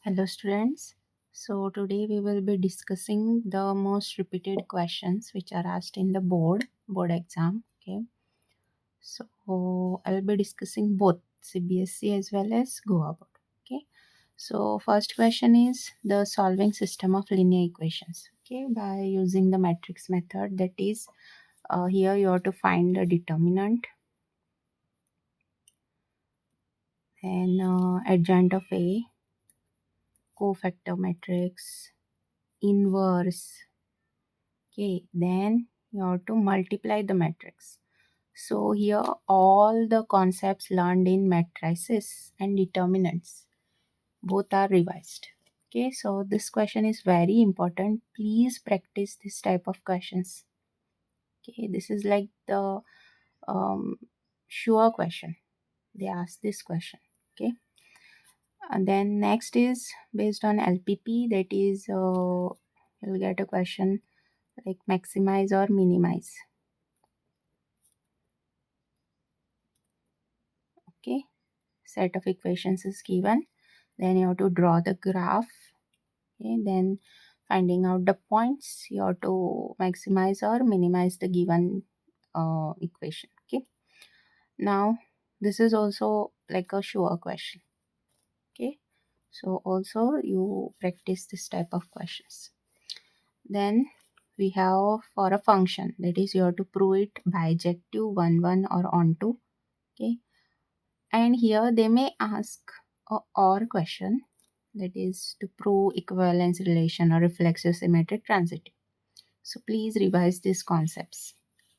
Hello students. So today we will be discussing the most repeated questions which are asked in the board exam. Okay. So I'll be discussing both CBSE as well as Goa board. Okay. So first question is the solving system of linear equations. Okay, by using the matrix method, that is here you have to find the determinant and adjoint of A, cofactor matrix, inverse. Okay, then you have to multiply the matrix. So here all the concepts learned in matrices and determinants both are revised. Okay, so this question is very important. Please practice this type of questions. Okay, this is like the um, sure question. They ask this question. Okay, and then next is based on LPP. That is, you'll get a question like maximize or minimize. Okay, set of equations is given, then you have to draw the graph. Okay, then finding out the points, you have to maximize or minimize the given equation. Okay, now this is also like a sure question. Okay, so also you practice this type of questions. Then we have for a function, that is you have to prove it bijective 1 1 or onto. Okay, and here they may ask a or question, that is to prove equivalence relation or reflexive symmetric transitive. So please revise these concepts.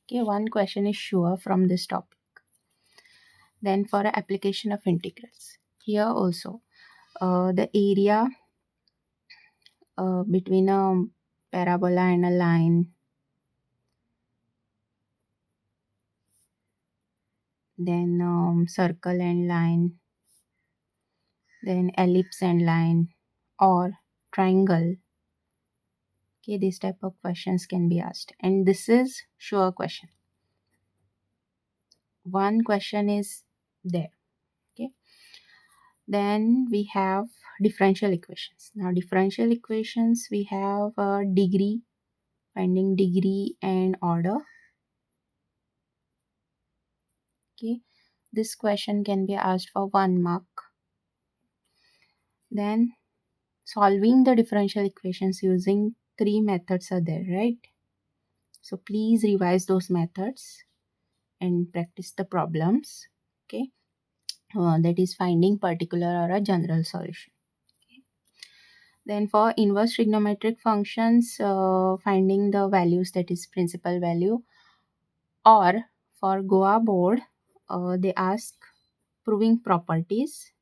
Okay, one question is sure from this topic. Then for a application of integrals, here also the area between a parabola and a line, then circle and line, then ellipse and line, or triangle. Okay, this type of questions can be asked, and this is sure question. One question is there. Okay, then we have differential equations. Now differential equations, we have degree, finding degree and order. Okay, this question can be asked for 1 mark. Then solving the differential equations using 3 methods are there, right? So please revise those methods and practice the problems. Okay, that is finding particular or a general solution. Okay. Then for inverse trigonometric functions, finding the values, that is principal value, or for Goa board, they ask proving properties,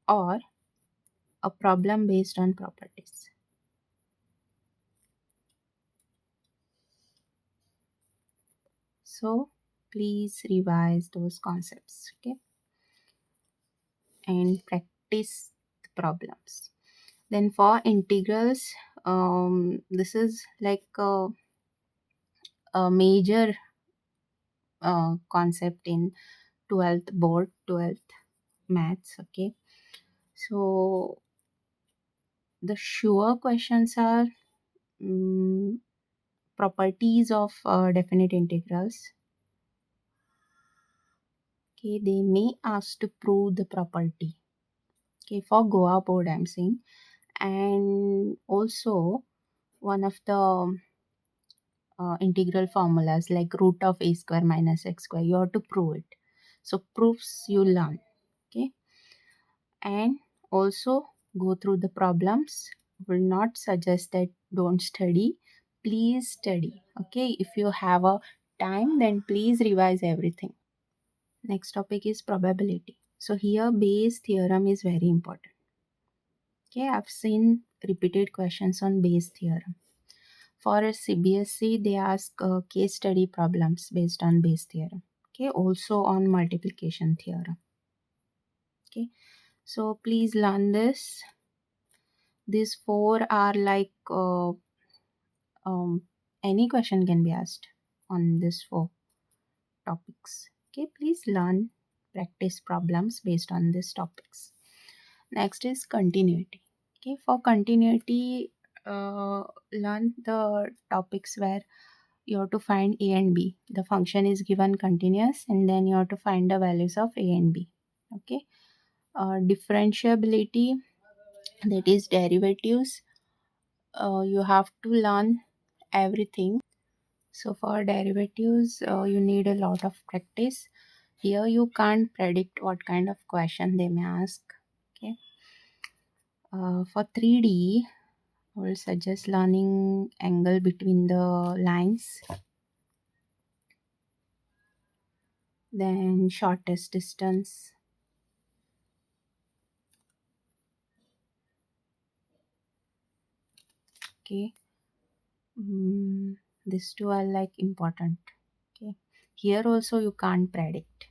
or a problem based on properties. So please revise those concepts. Okay, and practice the problems. Then for integrals, this is like a major concept in 12th board, 12th maths. Okay, so the sure questions are properties of definite integrals. Okay, they may ask to prove the property. Okay, for Goa board I'm saying, and also one of the integral formulas like root of a square minus x square, you have to prove it. So proofs you learn. Okay, and also go through the problems. Will not suggest that don't study. Please study. Okay, if you have a time, then please revise everything. Next topic is probability. So here Bayes theorem is very important. Okay, I've seen repeated questions on Bayes theorem. For a CBSE, they ask case study problems based on Bayes theorem. Okay, also on multiplication theorem. Okay, so please learn this. These four are like any question can be asked on these four topics. Okay, please learn, practice problems based on these topics. Next is continuity. Okay, for continuity, learn the topics where you have to find a and b. The function is given continuous, and then you have to find the values of a and b. Okay, differentiability, that is derivatives. You have to learn everything. So for derivatives, you need a lot of practice. Here you can't predict what kind of question they may ask. Okay. For 3D, I will suggest learning angle between the lines, then shortest distance. Okay. These two are like important. Okay. Here also you can't predict.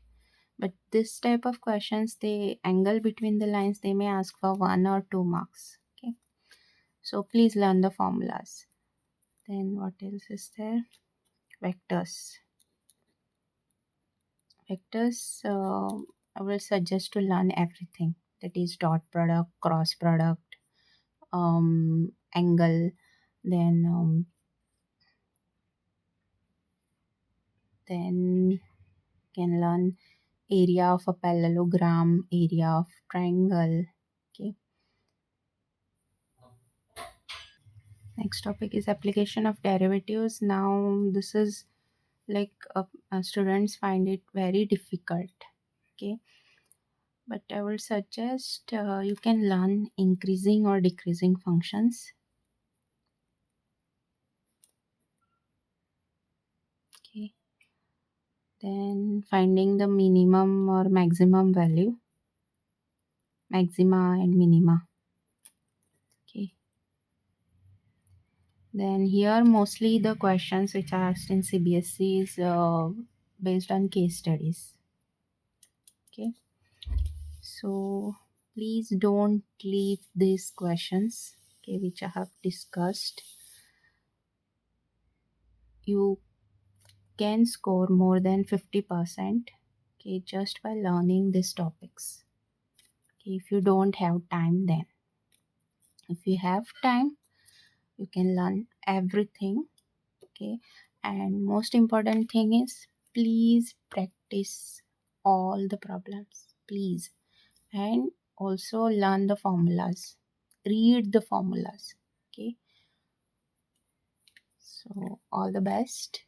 But this type of questions, the angle between the lines, they may ask for 1 or 2 marks. Okay. So please learn the formulas. Then what else is there? Vectors. Vectors, I will suggest to learn everything. That is dot product, cross product, angle, then can learn area of a parallelogram, area of triangle. Okay. Next topic is application of derivatives. Now this is like students find it very difficult. Okay, but I will suggest you can learn increasing or decreasing functions. Okay, then finding the minimum or maximum value, maxima and minima. Okay, then here mostly the questions which are asked in CBSE is based on case studies. Okay, so please don't leave these questions, okay, which I have discussed. You can score more than 50%, okay, just by learning these topics. Okay, if you don't have time, then if you have time, you can learn everything. Okay, and most important thing is, please practice all the problems, please, and also learn the formulas, read the formulas. Okay, so all the best.